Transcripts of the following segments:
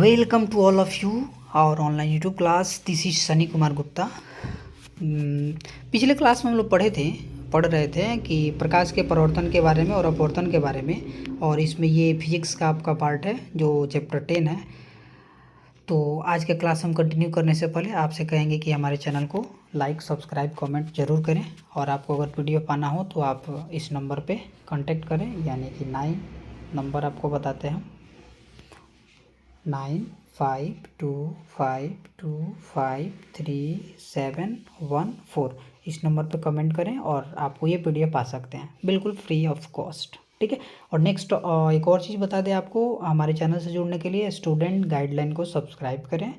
Welcome to all of you और online YouTube class. This is Sunny Kumar Gupta. पिछले class में हम लोग पढ़ रहे थे कि प्रकाश के परावर्तन के बारे में और अपवर्तन के बारे में, और इसमें ये फिजिक्स का आपका पार्ट है जो चैप्टर 10 है। तो आज का क्लास हम कंटिन्यू करने से पहले आपसे कहेंगे कि हमारे चैनल को लाइक, सब्सक्राइब, कमेंट जरूर करें, और आपको अगर PDF पाना हो तो आप इस नंबर पे कांटेक्ट करें, यानी कि 9 नंबर आपको बताते हैं हम, 9525253714। इस नंबर पे कमेंट करें और आपको ये PDF पा सकते हैं बिल्कुल फ्री ऑफ कॉस्ट, ठीक है। और नेक्स्ट एक और चीज़ बता दें आपको, हमारे चैनल से जुड़ने के लिए स्टूडेंट गाइडलाइन को सब्सक्राइब करें,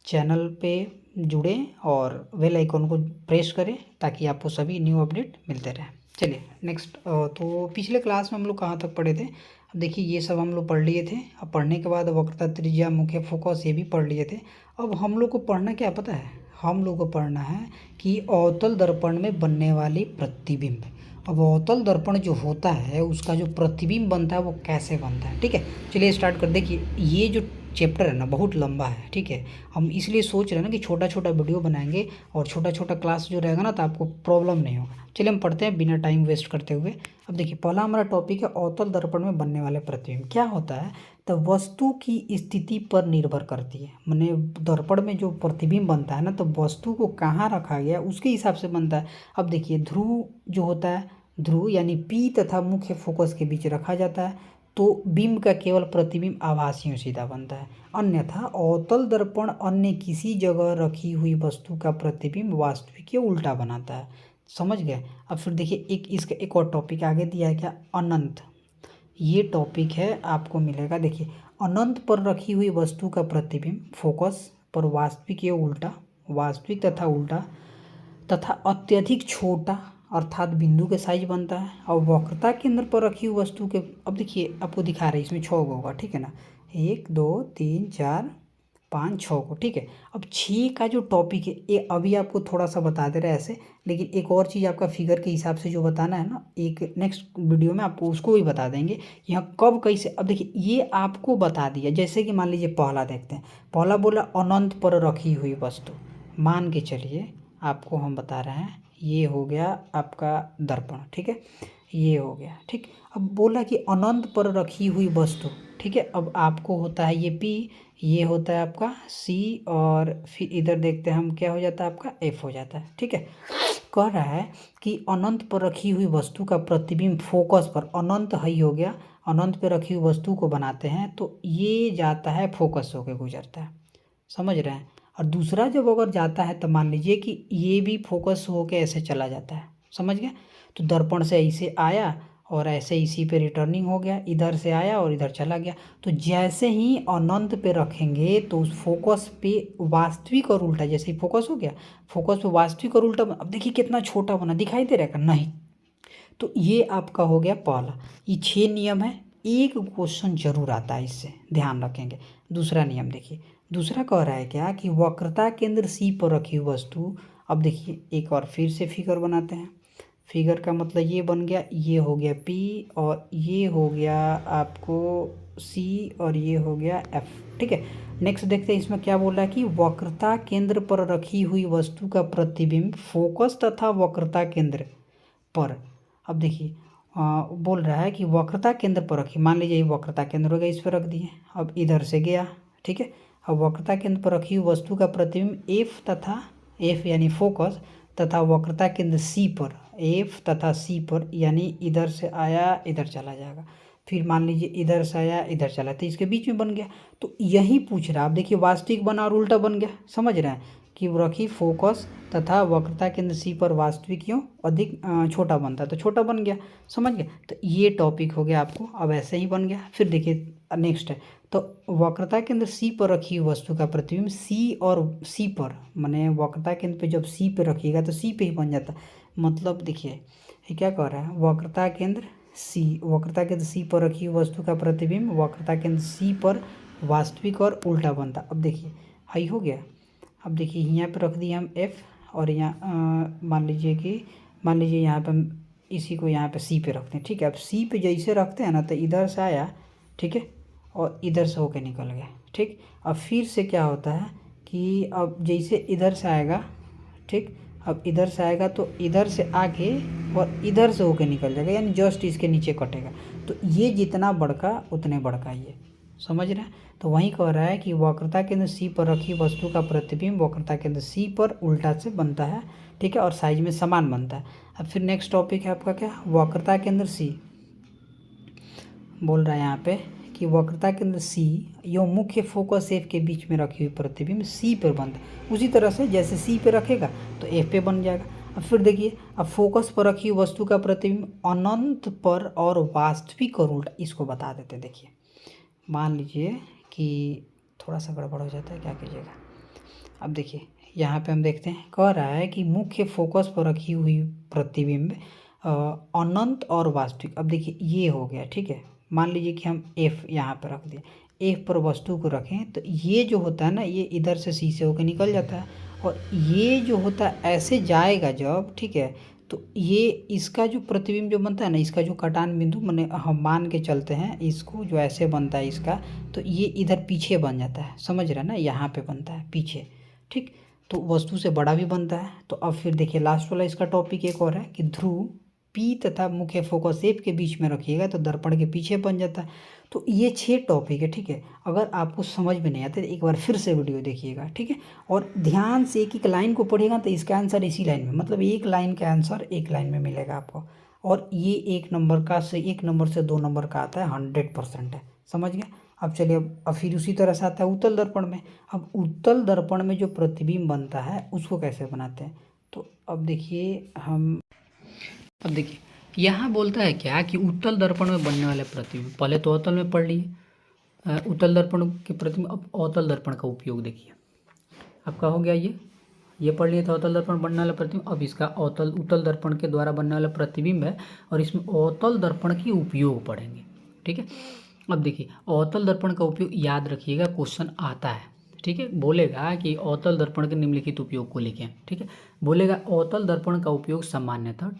चैनल पे जुड़ें और बेल आइकन को प्रेस करें ताकि आपको सभी न्यू अपडेट मिलते रहें। चलिए नेक्स्ट, तो पिछले क्लास में हम लोग कहाँ तक पढ़े थे। अब देखिए ये सब हम लोग पढ़ लिए थे। अब पढ़ने के बाद वक्रता, त्रिज्या, मुख्य फोकस ये भी पढ़ लिए थे। अब हम लोग को पढ़ना क्या पता है, हम लोग को पढ़ना है कि अवतल दर्पण में बनने वाली प्रतिबिंब। अब अवतल दर्पण जो होता है उसका जो प्रतिबिंब बनता है वो कैसे बनता है, ठीक है। चलिए स्टार्ट कर। देखिए ये जो चैप्टर है ना बहुत लंबा है, ठीक है। हम इसलिए सोच रहे हैं ना कि छोटा छोटा वीडियो बनाएंगे और छोटा छोटा क्लास जो रहेगा ना तो आपको प्रॉब्लम नहीं होगा। चलिए हम पढ़ते हैं बिना टाइम वेस्ट करते हुए। अब देखिए पहला हमारा टॉपिक है अवतल दर्पण में बनने वाले प्रतिबिंब। क्या होता है, तो वस्तु की स्थिति पर निर्भर करती है। माने दर्पण में जो प्रतिबिंब बनता है ना तो वस्तु को कहाँ रखा गया उसके हिसाब से बनता है। अब देखिए ध्रुव जो होता है, ध्रुव यानी P तथा मुख्य फोकस के बीच रखा जाता है तो बिंब का केवल प्रतिबिंब आभासी और सीधा बनता है। अन्यथा अवतल दर्पण अन्य किसी जगह रखी हुई वस्तु का प्रतिबिंब वास्तविक या उल्टा बनाता है। समझ गए। अब फिर देखिए इसका एक और टॉपिक आगे दिया है, क्या, अनंत। ये टॉपिक है आपको मिलेगा। देखिए अनंत पर रखी हुई वस्तु का प्रतिबिंब फोकस पर वास्तविक या उल्टा, वास्तविक तथा उल्टा तथा अत्यधिक छोटा अर्थात बिंदु के साइज बनता है। और वक्रता केंद्र पर रखी हुई वस्तु के, अब देखिए आपको दिखा रहे हैं इसमें 6 होगा, ठीक है ना, 1 2 3 4 5 6 को, ठीक है। अब 6 का जो टॉपिक है ये अभी आपको थोड़ा सा बता दे रहा है ऐसे, लेकिन एक और चीज़ आपका फिगर के हिसाब से जो बताना है ना, एक नेक्स्ट वीडियो में आपको उसको भी बता देंगे यहाँ कब कैसे। अब देखिए ये आपको बता दिया, जैसे कि मान लीजिए पहला देखते हैं। पहला बोला अनंत पर रखी हुई वस्तु, मान के चलिए आपको हम बता रहे हैं ये हो गया आपका दर्पण, ठीक है, ये हो गया, ठीक। अब बोला कि अनंत पर रखी हुई वस्तु, ठीक है। अब आपको होता है ये P, ये होता है आपका C, और फिर इधर देखते हैं हम क्या हो जाता है आपका F हो जाता है, ठीक है। कह रहा है कि अनंत पर रखी हुई वस्तु का प्रतिबिंब फोकस पर, अनंत ही हो गया, अनंत पर रखी हुई वस्तु को बनाते हैं तो ये जाता है फोकस होकर गुजरता है, समझ रहे हैं। और दूसरा जब अगर जाता है तो मान लीजिए कि ये भी फोकस होके ऐसे चला जाता है, समझ गए। तो दर्पण से ऐसे आया और ऐसे इसी पे रिटर्निंग हो गया, इधर से आया और इधर चला गया। तो जैसे ही अनंत पे रखेंगे तो उस फोकस पे वास्तविक और उल्टा, जैसे ही फोकस हो गया, फोकस पे वास्तविक और उल्टा। अब देखिए कितना छोटा बना, दिखाई दे रहा है नहीं। तो ये आपका हो गया पहला। ये 6 नियम है, एक क्वेश्चन जरूर आता है, इससे ध्यान रखेंगे। दूसरा नियम देखिए, दूसरा कह रहा है क्या कि वक्रता केंद्र C पर रखी हुई वस्तु। अब देखिए एक और फिर से फिगर बनाते हैं। फिगर का मतलब ये बन गया, ये हो गया P और ये हो गया आपको C और ये हो गया F, ठीक है। नेक्स्ट देखते हैं इसमें क्या बोल रहा है कि वक्रता केंद्र पर रखी हुई वस्तु का प्रतिबिंब फोकस तथा वक्रता केंद्र पर। अब देखिए बोल रहा है कि वक्रता केंद्र पर रखी, मान लीजिए ये वक्रता केंद्र हो गया, इस पर रख दिए। अब इधर से गया, ठीक है। अब वक्रता केंद्र पर रखी हुई वस्तु का प्रतिबिंब F तथा F यानी फोकस तथा वक्रता केंद्र C पर, F तथा C पर, यानी इधर से आया इधर चला जाएगा, फिर मान लीजिए इधर से आया इधर चला, तो इसके बीच में बन गया। तो यही पूछ रहा है। आप देखिए वास्तविक बना और उल्टा बन गया, समझ रहे हैं कि रखी फोकस तथा वक्रता केंद्र C पर वास्तविक क्यों अधिक छोटा बनता है तो छोटा बन गया, समझ गए। तो ये टॉपिक हो गया आपको, अब ऐसे ही बन गया। फिर देखिए नेक्स्ट है, तो वक्रता केंद्र C पर रखी हुई वस्तु का प्रतिबिंब C और C पर, माने वक्रता केंद्र पे जब C पे रखिएगा तो C पे ही बन जाता। मतलब देखिए ये क्या कह रहा है, वक्रता केंद्र C पर रखी हुई वस्तु का प्रतिबिंब वक्रता केंद्र C पर वास्तविक और उल्टा बनता। अब देखिए हाई हो गया। अब देखिए यहाँ पे रख दिए हम F और यहाँ मान लीजिए यहाँ पे हम इसी को यहाँ पे C पे रखते हैं, ठीक है। अब C पे जैसे रखते हैं ना तो इधर से आया, ठीक है, और इधर से होके निकल गया, ठीक। अब फिर से क्या होता है कि अब जैसे इधर से आएगा, ठीक, अब इधर से आएगा तो इधर से आके और इधर से होके निकल जाएगा, यानी जस्ट इसके नीचे कटेगा। तो ये जितना बड़का उतने बड़का, ये समझ रहे हैं। तो वहीं कह रहा है कि वक्रता केंद्र सी पर रखी वस्तु का प्रतिबिंब वक्रता केंद्र सी पर उल्टा से बनता है, ठीक है, और साइज में समान बनता है। अब फिर नेक्स्ट टॉपिक है आपका क्या, वक्रता केंद्र सी। बोल रहा है यहाँ पे कि वक्रता केंद्र सी यो मुख्य फोकस एफ के बीच में रखी हुई प्रतिबिंब सी पर बनता है। उसी तरह से जैसे सी पे रखेगा तो एफ पे बन जाएगा। अब फिर देखिए, अब फोकस पर रखी हुई वस्तु का प्रतिबिंब अनंत पर और वास्तविक और उल्टा, इसको बता देते। देखिए मान लीजिए कि थोड़ा सा गड़बड़ हो जाता है, क्या कीजिएगा। अब देखिए यहाँ पे हम देखते हैं, कह रहा है कि मुख्य फोकस पर रखी हुई प्रतिबिंब अनंत और वास्तविक। अब देखिए ये हो गया, ठीक है। मान लीजिए कि हम एफ यहाँ पर रख दिए, एफ पर वस्तु को रखें तो ये जो होता है ना, ये इधर से सी से होकर निकल जाता है, और ये जो होता है ऐसे जाएगा जब, ठीक है, तो ये इसका जो प्रतिबिंब जो बनता है ना, इसका जो कटान बिंदु मैंने हम मान के चलते हैं इसको, जो ऐसे बनता है इसका, तो ये इधर पीछे बन जाता है, समझ रहे हैं ना, यहाँ पे बनता है पीछे, ठीक। तो वस्तु से बड़ा भी बनता है। तो अब फिर देखिए लास्ट वाला इसका टॉपिक एक और है कि ध्रुव पी तथा मुख्य फोकस एफ के बीच में रखिएगा तो दर्पण के पीछे बन जाता है। तो ये 6 टॉपिक है, ठीक है। अगर आपको समझ में नहीं आते तो एक बार फिर से वीडियो देखिएगा, ठीक है, और ध्यान से एक एक लाइन को पढ़िएगा तो इसका आंसर इसी लाइन में, मतलब एक लाइन का आंसर एक लाइन में मिलेगा आपको। और ये 1 नंबर का से 1 नंबर से 2 नंबर का आता है, 100% है, समझ गए। अब चलिए, अब फिर उसी तरह से आता है उत्तल दर्पण में। अब उत्तल दर्पण में जो प्रतिबिंब बनता है उसको कैसे बनाते हैं, तो अब देखिए अब देखिए यहाँ बोलता है क्या कि उत्तल दर्पण में बनने वाले प्रतिबिंब, पहले तो अवतल में पढ़ लिए उत्तल दर्पण के प्रतिबिंब। अब अवतल दर्पण का उपयोग देखिए, आपका हो गया ये पढ़ लिए था अवतल दर्पण बनने वाला प्रतिबिंब। अब इसका उत्तल दर्पण के द्वारा बनने वाला प्रतिबिंब है और इसमें अवतल दर्पण की उपयोग पढ़ेंगे, ठीक है। अब देखिए अवतल दर्पण का उपयोग याद रखिएगा, क्वेश्चन आता है, ठीक है। बोलेगा कि अवतल दर्पण के निम्नलिखित उपयोग को लिखें, ठीक है। बोलेगा अवतल दर्पण का उपयोग सामान्यतः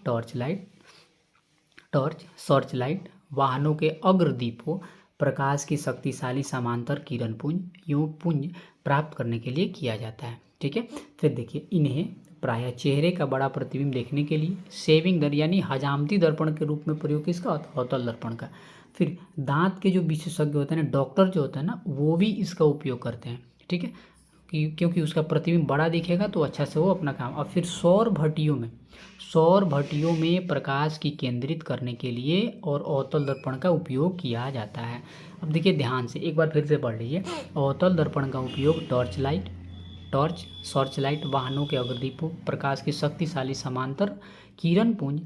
सर्च लाइट, वाहनों के अग्रदीपों, प्रकाश की शक्तिशाली समांतर किरण पुंज प्राप्त करने के लिए किया जाता है, ठीक है। फिर देखिए इन्हें प्रायः चेहरे का बड़ा प्रतिबिंब देखने के लिए सेविंग दर यानी हजामती दर्पण के रूप में प्रयोग किसका होता है, अवतल दर्पण का। फिर दांत के जो विशेषज्ञ होते हैं ना, डॉक्टर जो होता है ना, वो भी इसका उपयोग करते हैं, ठीक है, क्योंकि उसका प्रतिबिंब बड़ा दिखेगा तो अच्छा से वो अपना काम। अब फिर सौर भट्टियों में प्रकाश की केंद्रित करने के लिए और अवतल दर्पण का उपयोग किया जाता है। अब देखिए ध्यान से एक बार फिर से पढ़ लीजिए, अवतल दर्पण का उपयोग सर्च लाइट, वाहनों के अग्रदीपों, प्रकाश की शक्तिशाली समांतर किरण पुंज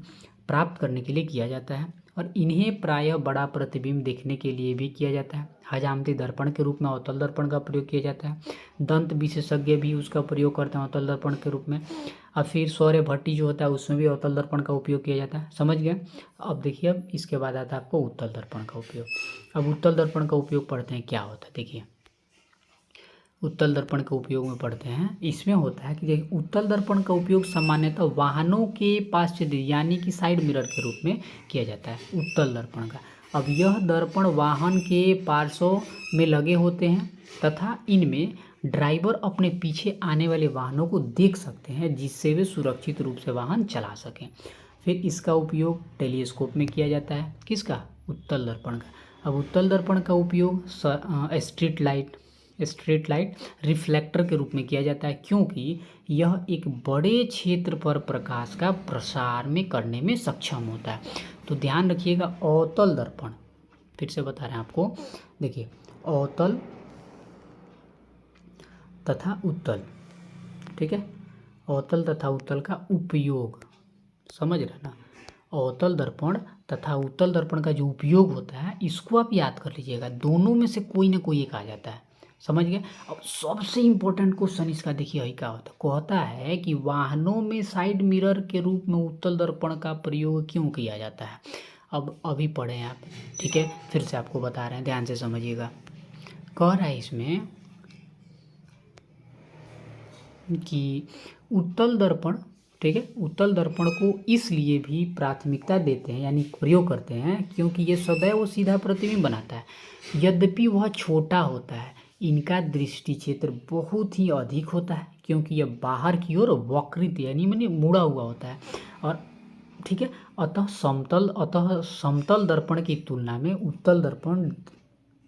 प्राप्त करने के लिए किया जाता है और इन्हें प्रायः बड़ा प्रतिबिंब देखने के लिए भी किया जाता है। हजामती दर्पण के रूप में अवतल दर्पण का प्रयोग किया जाता है। दंत विशेषज्ञ भी उसका प्रयोग करते हैं अवतल दर्पण के रूप में। और फिर सौर भट्टी जो होता है उसमें भी अवतल दर्पण का उपयोग किया जाता है, समझ गए। अब देखिए, अब इसके बाद आता है आपको उत्तल दर्पण का उपयोग। अब उत्तल दर्पण का उपयोग पढ़ते हैं, क्या होता है देखिए। उत्तल दर्पण का उपयोग में पढ़ते हैं, इसमें होता है कि देखिए उत्तल दर्पण का उपयोग सामान्यतः वाहनों के पार्श्व यानी कि साइड मिरर के रूप में किया जाता है उत्तल दर्पण का। अब यह दर्पण वाहन के पार्श्व में लगे होते हैं तथा इनमें ड्राइवर अपने पीछे आने वाले वाहनों को देख सकते हैं जिससे वे सुरक्षित रूप से वाहन चला सकें। फिर इसका उपयोग टेलीस्कोप में किया जाता है, किसका, उत्तल दर्पण का। अब उत्तल दर्पण का उपयोग स्ट्रीट लाइट रिफ्लेक्टर के रूप में किया जाता है, क्योंकि यह एक बड़े क्षेत्र पर प्रकाश का प्रसार में करने में सक्षम होता है। तो ध्यान रखिएगा, अवतल दर्पण फिर से बता रहे हैं आपको, देखिए अवतल तथा उत्तल, ठीक है, अवतल तथा उत्तल का उपयोग समझ रहे ना। अवतल दर्पण तथा उत्तल दर्पण का जो उपयोग होता है इसको आप याद कर लीजिएगा, दोनों में से कोई ना कोई एक आ जाता है, समझ गए। अब सबसे इम्पोर्टेंट क्वेश्चन इसका देखिए यही क्या होता है, कहता है कि वाहनों में साइड मिरर के रूप में उत्तल दर्पण का प्रयोग क्यों किया जाता है। अब अभी पढ़ें आप, ठीक है, फिर से आपको बता रहे हैं, ध्यान से समझिएगा। कह रहा है इसमें कि उत्तल दर्पण, ठीक है, उत्तल दर्पण को इसलिए भी प्राथमिकता देते हैं यानी प्रयोग करते हैं क्योंकि ये सदैव सीधा प्रतिबिंब बनाता है, यद्यपि वह छोटा होता है। इनका दृष्टि क्षेत्र बहुत ही अधिक होता है क्योंकि यह बाहर की ओर वक्रित यानी माने मुड़ा हुआ होता है। और ठीक है, अतः समतल दर्पण की तुलना में उत्तल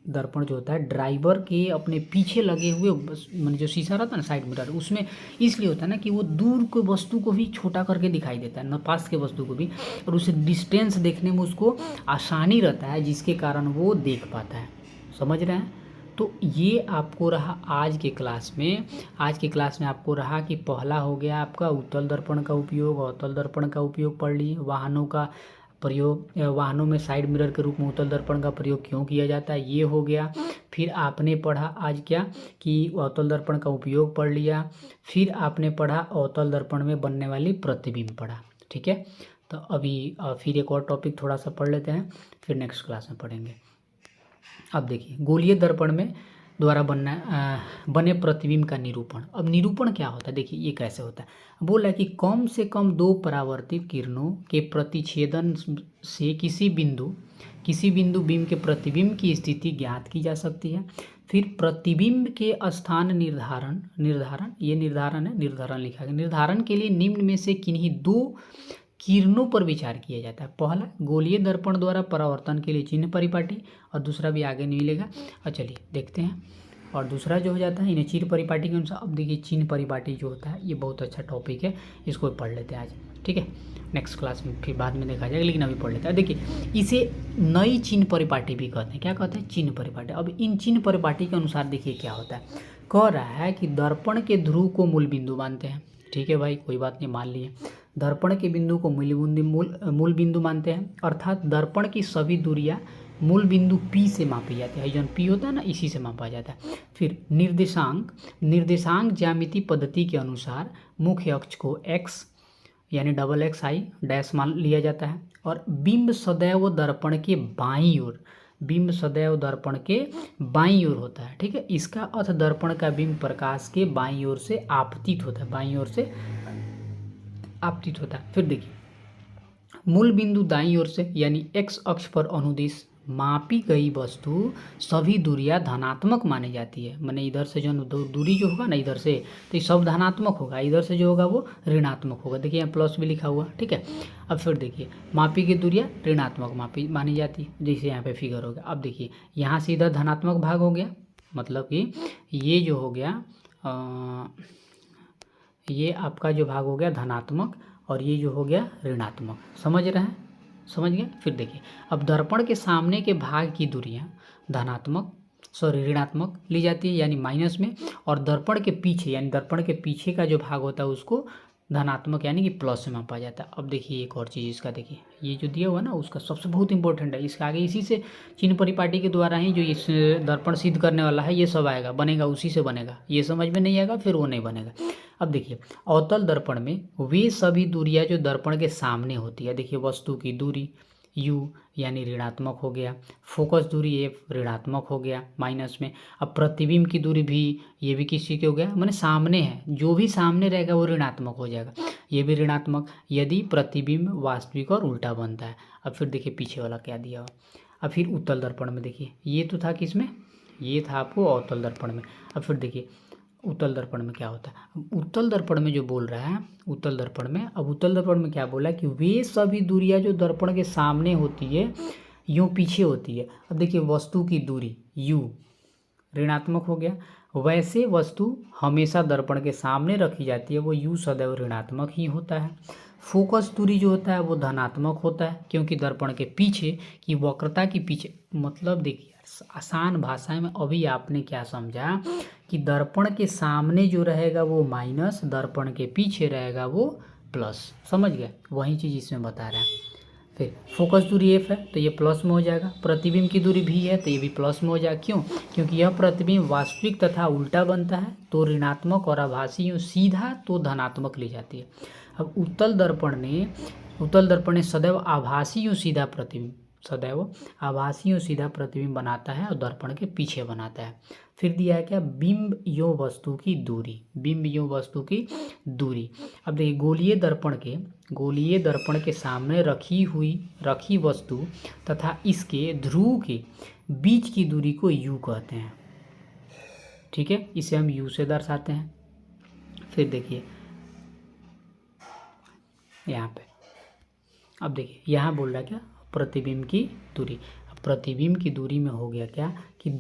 दर्पण जो होता है ड्राइवर के अपने पीछे लगे हुए मैंने जो शीशा रहता है ना साइड मिरर, उसमें इसलिए होता है ना कि वो दूर के वस्तु को भी छोटा करके दिखाई देता है, न पास के वस्तु को भी, और उसे डिस्टेंस देखने में उसको आसानी रहता है जिसके कारण वो देख पाता है। समझ रहे हैं? तो ये आपको रहा आज के क्लास में आपको रहा कि पहला हो गया आपका उत्तल दर्पण का उपयोग, अवतल दर्पण का उपयोग पढ़ लिए, वाहनों का प्रयोग, वाहनों में साइड मिरर के रूप में उत्तल दर्पण का प्रयोग क्यों किया जाता है ये हो गया। फिर आपने पढ़ा आज क्या कि अवतल दर्पण का उपयोग पढ़ लिया। फिर आपने पढ़ा अवतल दर्पण में बनने वाली प्रतिबिंब पढ़ा। ठीक है, तो अभी फिर एक और टॉपिक थोड़ा सा पढ़ लेते हैं, फिर नेक्स्ट क्लास में पढ़ेंगे। अब देखिए गोलीय दर्पण में द्वारा बने प्रतिबिंब का निरूपण। अब निरूपण क्या होता है देखिए ये कैसे होता है। बोला है कि कम से कम 2 परावर्तित किरणों के प्रतिच्छेदन से किसी बिंदु बीम के प्रतिबिंब की स्थिति ज्ञात की जा सकती है। फिर प्रतिबिंब के स्थान निर्धारण लिखा गया। निर्धारण के लिए निम्न में से किन्हीं 2 किरणों पर विचार किया जाता है। पहला गोलीय दर्पण द्वारा परावर्तन के लिए चिन्ह परिपाटी, और दूसरा भी आगे नहीं मिलेगा। और चलिए देखते हैं। और दूसरा जो हो जाता है इन्हें चिन्ह परिपाटी के अनुसार। अब देखिए चिन्ह परिपाटी जो होता है ये बहुत अच्छा टॉपिक है, इसको पढ़ लेते हैं आज। ठीक है, नेक्स्ट क्लास में फिर बाद में देखा जाएगा, लेकिन अभी पढ़ लेते हैं। देखिए इसे नई चिन्ह परिपाटी भी कहते हैं। क्या कहते हैं? चिन्ह परिपाटी। अब इन चिन्ह परिपाटी के अनुसार देखिए क्या होता है। कह रहा है कि दर्पण के ध्रुव को मूल बिंदु मानते हैं। ठीक है भाई, कोई बात नहीं, मान लिए। दर्पण के बिंदु को मूल बिंदु मानते हैं, अर्थात दर्पण की सभी दूरियां मूल बिंदु P से मापी जाती है। जो P होता है ना इसी से मापा जाता है। फिर निर्देशांक ज्यामिति पद्धति के अनुसार मुख्य अक्ष को x यानी XXI डैश मान लिया जाता है, और बिंब सदैव दर्पण के बाईं ओर होता है। ठीक है, इसका अर्थ दर्पण का बिंब प्रकाश के बाईं ओर से आपतित होता है। फिर देखिए मूल बिंदु दाईं ओर से यानी x अक्ष पर अनुदिश मापी गई वस्तु सभी दूरियां धनात्मक मानी जाती है। माने इधर से जो दूरी जो होगा ना इधर से, तो ये सब धनात्मक होगा, इधर से जो होगा वो ऋणात्मक होगा। देखिए यहाँ प्लस भी लिखा हुआ। ठीक है, अब फिर देखिए मापी की दूरियां ऋणात्मक मानी जाती है, जैसे यहाँ पे फिगर हो गया। अब देखिए यहाँ से इधर धनात्मक भाग हो गया, मतलब कि ये जो हो गया ये आपका जो भाग हो गया धनात्मक, और ये जो हो गया ऋणात्मक। समझ रहे हैं? समझ गए? फिर देखिए अब दर्पण के सामने के भाग की दूरियां ऋणात्मक ली जाती है यानी माइनस में, और दर्पण के पीछे यानी दर्पण के पीछे का जो भाग होता है उसको धनात्मक यानी कि प्लस में मापा जाता है। अब देखिए एक और चीज़ इसका, देखिए ये जो दिया हुआ ना उसका सबसे बहुत इंपॉर्टेंट है, इसका आगे इसी से चिन्ह परिपाटी के द्वारा ही जो इस दर्पण सिद्ध करने वाला है ये सब आएगा, बनेगा उसी से बनेगा। ये समझ में नहीं आएगा फिर वो नहीं बनेगा। अब देखिए अवतल दर्पण में वे सभी दूरियां जो दर्पण के सामने होती है, देखिए वस्तु की दूरी u यानी ऋणात्मक हो गया, फोकस दूरी f ऋणात्मक हो गया माइनस में। अब प्रतिबिंब की दूरी भी, ये भी किसी के हो गया, माने सामने है, जो भी सामने रहेगा वो ऋणात्मक हो जाएगा, ये भी ऋणात्मक यदि प्रतिबिंब वास्तविक और उल्टा बनता है। अब फिर देखिए पीछे वाला क्या दिया हो। अब फिर उत्तल दर्पण में देखिए ये तो था किसमें, ये था आपको अवतल दर्पण में। अब फिर देखिए उत्तल दर्पण में क्या होता है। उत्तल दर्पण में जो बोल रहा है उत्तल दर्पण में, अब उत्तल दर्पण में क्या बोला कि वे सभी दूरियां जो दर्पण के सामने होती है यूँ पीछे होती है। अब देखिए वस्तु की दूरी u ऋणात्मक हो गया, वैसे वस्तु हमेशा दर्पण के सामने रखी जाती है, वो u सदैव ऋणात्मक ही होता है। फोकस दूरी जो होता है वो धनात्मक होता है क्योंकि दर्पण के पीछे की वक्रता के पीछे, मतलब देखिए आसान भाषा में अभी आपने क्या समझा कि दर्पण के सामने जो रहेगा वो माइनस, दर्पण के पीछे रहेगा वो प्लस। समझ गए? वही चीज़ इसमें बता रहा है। फिर फोकस दूरी f है तो ये प्लस में हो जाएगा, प्रतिबिंब की दूरी v है तो ये भी प्लस में हो जाएगा। क्यों? क्योंकि यह प्रतिबिंब वास्तविक तथा उल्टा बनता है तो ऋणात्मक, और आभासी सीधा तो धनात्मक ली जाती है। अब उत्तल दर्पण ने सदैव आभासी सीधा प्रतिबिंब बनाता है और दर्पण के पीछे बनाता है। फिर दिया है क्या, बिंब यो वस्तु की दूरी। अब देखिए गोलीय दर्पण के सामने रखी वस्तु तथा इसके ध्रुव के बीच की दूरी को u कहते हैं। ठीक है, इसे हम यू से दर्शाते हैं। फिर देखिए यहाँ पे, अब देखिए यहाँ बोल रहा है क्या, प्रतिबिंब की दूरी। अब प्रतिबिंब की दूरी में हो गया क्या कि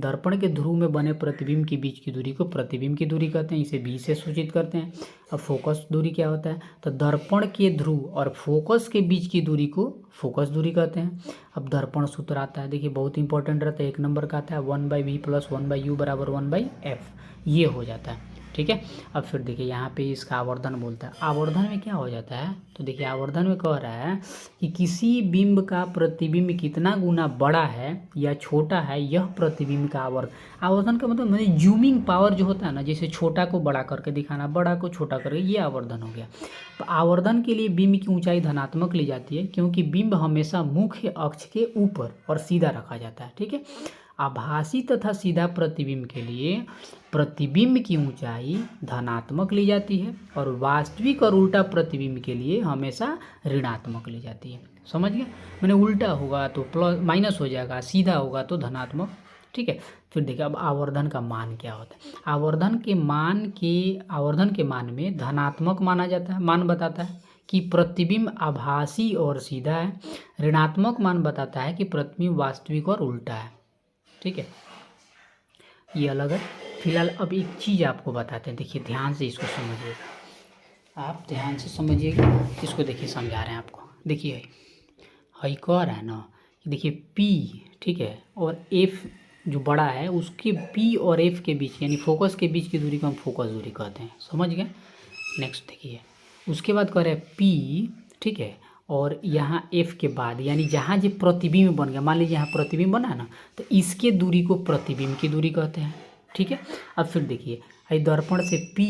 दर्पण के ध्रुव में बने प्रतिबिंब के बीच की दूरी को प्रतिबिंब की दूरी कहते हैं, इसे बी से सूचित करते हैं। अब फोकस दूरी क्या होता है, तो दर्पण के ध्रुव और फोकस के बीच की दूरी को फोकस दूरी कहते हैं। अब दर्पण सूत्र आता है, देखिए बहुत इंपॉर्टेंट रहता है, 1 नंबर का आता है 1/v + 1/u = 1/f, ये हो जाता है, ठीक है। अब फिर देखिए यहाँ पे इसका आवर्धन बोलता है, आवर्धन में क्या हो जाता है, तो देखिए आवर्धन में कह रहा है कि किसी बिंब का प्रतिबिंब कितना गुना बड़ा है या छोटा है, यह प्रतिबिंब का आवर्धन का मतलब जूमिंग पावर जो होता है ना, जैसे छोटा को बड़ा करके दिखाना, बड़ा को छोटा करके, ये आवर्धन हो गया। तो आवर्धन के लिए बिंब की ऊंचाई धनात्मक ली जाती है, क्योंकि बिंब हमेशा मुख्य अक्ष के ऊपर और सीधा रखा जाता है, ठीक है। आभासी तथा सीधा प्रतिबिंब के लिए प्रतिबिंब की ऊंचाई धनात्मक ली जाती है और वास्तविक और उल्टा प्रतिबिंब के लिए हमेशा ऋणात्मक ली जाती है। समझ गए, मैंने उल्टा होगा तो प्लस माइनस हो जाएगा, सीधा होगा तो धनात्मक, ठीक है। फिर देखिए अब आवर्धन का मान क्या होता है, आवर्धन के मान में धनात्मक माना जाता है, मान बताता है कि प्रतिबिंब आभासी और सीधा है, ऋणात्मक मान बताता है कि प्रतिबिंब वास्तविक और उल्टा है, ठीक है, ये अलग है। फिलहाल अब एक चीज़ आपको बताते हैं, देखिए ध्यान से इसको समझिएगा, आप ध्यान से समझिएगा इसको, देखिए समझा रहे हैं आपको। देखिए हई कह रहा है ना, देखिए P, ठीक है, और F जो बड़ा है उसके P और F के बीच यानी फोकस के बीच की दूरी को हम फोकस दूरी कहते हैं, समझ गए। नेक्स्ट देखिए उसके बाद कह रहे हैं P, ठीक है, और यहाँ F के बाद यानी जहाँ जो प्रतिबिंब बन गया, मान लीजिए यहाँ प्रतिबिंब बना है ना, तो इसके दूरी को प्रतिबिंब की दूरी कहते हैं, ठीक है। अब फिर देखिए दर्पण से P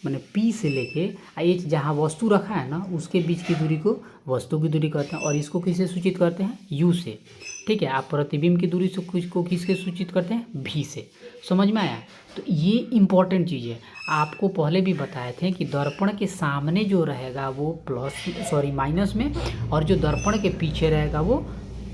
मैंने P से लेके H जहाँ वस्तु रखा है ना उसके बीच की दूरी को वस्तु की दूरी कहते हैं, और इसको किससे सूचित करते हैं, U से, ठीक है। आप प्रतिबिंब की दूरी से को किसके सूचित करते हैं, V से, समझ में आया। तो ये इम्पॉर्टेंट चीज़ है, आपको पहले भी बताए थे कि दर्पण के सामने जो रहेगा वो माइनस में, और जो दर्पण के पीछे रहेगा वो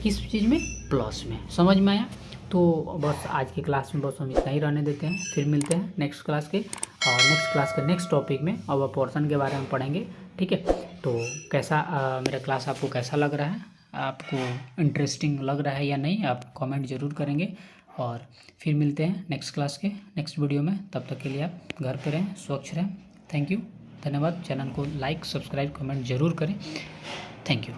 किस चीज़ में, प्लस में, समझ में आया। तो बस आज की क्लास में बस हम इतना ही रहने देते हैं, फिर मिलते हैं नेक्स्ट क्लास के, और नेक्स्ट क्लास के नेक्स्ट टॉपिक में अब पोर्शन के बारे में पढ़ेंगे, ठीक है। तो कैसा मेरा क्लास आपको कैसा लग रहा है, आपको इंटरेस्टिंग लग रहा है या नहीं, आप कमेंट ज़रूर करेंगे, और फिर मिलते हैं नेक्स्ट क्लास के नेक्स्ट वीडियो में। तब तक के लिए आप घर पे रहें, स्वच्छ रहें। थैंक यू, धन्यवाद। चैनल को लाइक सब्सक्राइब कमेंट ज़रूर करें। Thank you.